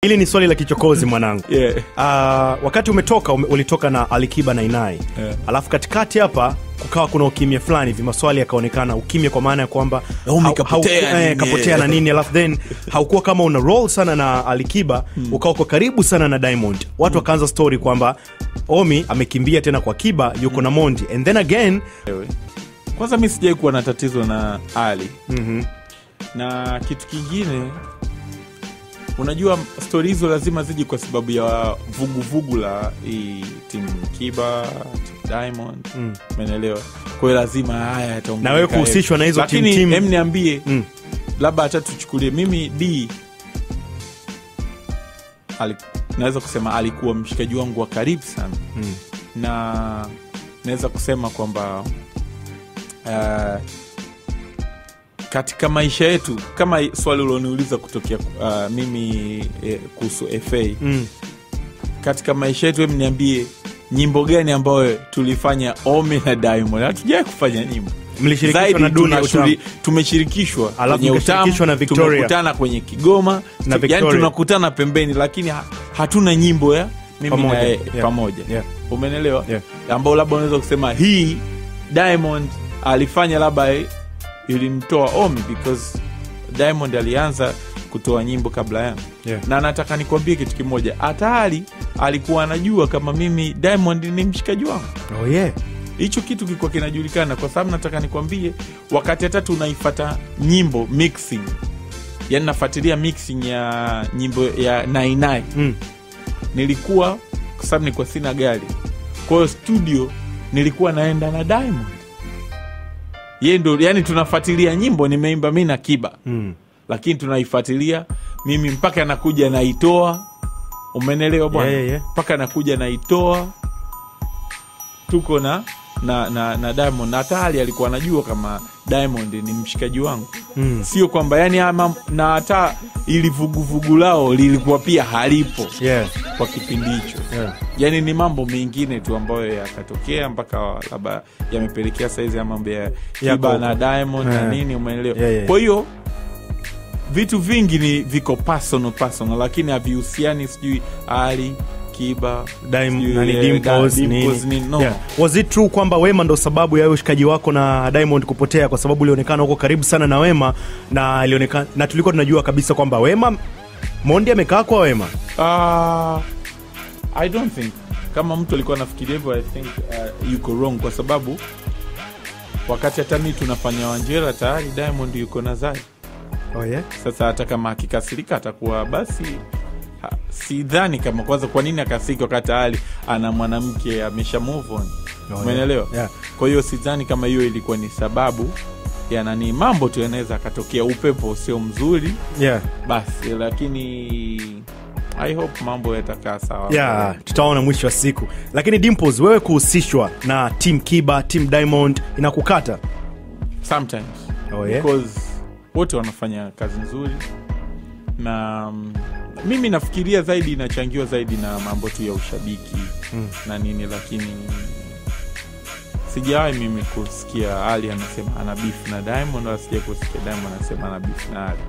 Hili ni swali la kichokozi mwanangu. Wakati ulitoka na Alikiba na Inai. Alafu katikati hapa kukawa kuna ukimya fulani hivi, maswali yakaonekana ukimya kwa maana ya kwamba kapotea na nini. Alafu then haukuwa kama una roll sana na Alikiba, ukawa uko karibu sana na Diamond. Watu wakaanza story kwamba Omi amekimbia tena kwa Kiba, yuko na Mondi. And then again, kwanza mimi sijai kuwa na tatizo na Ali. Na kitu kingine, unajua story hizo lazima ziji kwa sababu ya vugu la timu Kiba, Diamond, umeelewa? Kwa hiyo lazima haya yataongea. Na wewe kuhusishwa na hizo team. Lakini hem niambie, labda hata tuchukulie mimi D, naweza kusema alikuwa mshikaji wangu wa karibu sana. Na naweza kusema kwamba katika maisha yetu, kama swali ulioniuliza kutokea mimi kuhusu FA, katika maisha yetu, hebu niambie nyimbo gani ambayo tulifanya Omi na Diamond? Hatujai kufanya nyimbo. Mlishirikishwa na Dunia tumeshirikishwa kwenye Utamu na Victoria. Tumekutana kwenye Kigoma na yani tunakutana pembeni, lakini hatuna nyimbo ya mimi na pamoja. Umeelewa? Ambao labda unaweza kusema hii Diamond alifanya labda ilimtoa Omi, because Diamond alianza kutoa nyimbo kabla yangu. Na nataka nikwambie kitu kimoja, Atali alikuwa anajua kama mimi Diamond ni mshikaji wangu. Hicho kitu kilikuwa kinajulikana, kwa sababu nataka nikwambie, wakati hata tunaifuata nyimbo mixing, yani nafuatilia mixing ya nyimbo ya Nainai, nilikuwa, kwa sababu nilikuwa sina gari, kwa hiyo studio nilikuwa naenda na Diamond. Yeye ndo yani tunafuatilia nyimbo nimeimba mimi na Kiba. Lakini tunaifuatilia mimi mpaka anakuja naitoa. Umenelewa bwana? Mpaka anakuja naitoa. Tuko na Diamond. Na Atali alikuwa anajua kama Diamond ni mshikaji wangu. Sio kwamba yani na hata ili vugu lao lilikuwa pia halipo kwa kipindi hicho. Yani ni mambo mengine tu ambayo yakatokea mpaka labda yamepelekea saizi ya mambo ya Kiba na Diamond na nini, umeelewa? Kwa hiyo vitu vingi ni viko personal, lakini havihusiani sijui Ali, Kiba, Diamond na Dimples ni no. Was it true kwamba Wema ndo sababu ya ushikaji wako na Diamond kupotea, kwa sababu ulionekana uko karibu sana na Wema, na ilionekana na tulikuwa tunajua kabisa kwamba Wema Mondi amekaa kwa Wema? I don't think kama mtu alikuwa anafikiria hivyo, I think yuko wrong, kwa sababu wakati hata mimi tunafanya Wanjera tayari Diamond yuko na Zai. Sasa hata kama akikasirika atakuwa basi, sidhani kama, kwanza kwa nini akasirika wakati Ali ana mwanamke amesha move on. Umeelewa? Kwa hiyo sidhani kama hiyo ilikuwa ni sababu ya nani. Mambo tu yanaweza katokea, upepo sio mzuri basi, lakini I hope mambo yatakaa sawa. Tutaona mwisho wa siku. Lakini Dimples, wewe kuhusishwa na team Kiba, team Diamond inakukata sometimes? Because wote wanafanya kazi nzuri, na mimi nafikiria zaidi inachangiwa zaidi na mambo tu ya ushabiki na nini, lakini sijawahi mimi kusikia Ali anasema ana beef na Diamond, wala sijawahi kusikia Diamond anasema ana beef na Ali.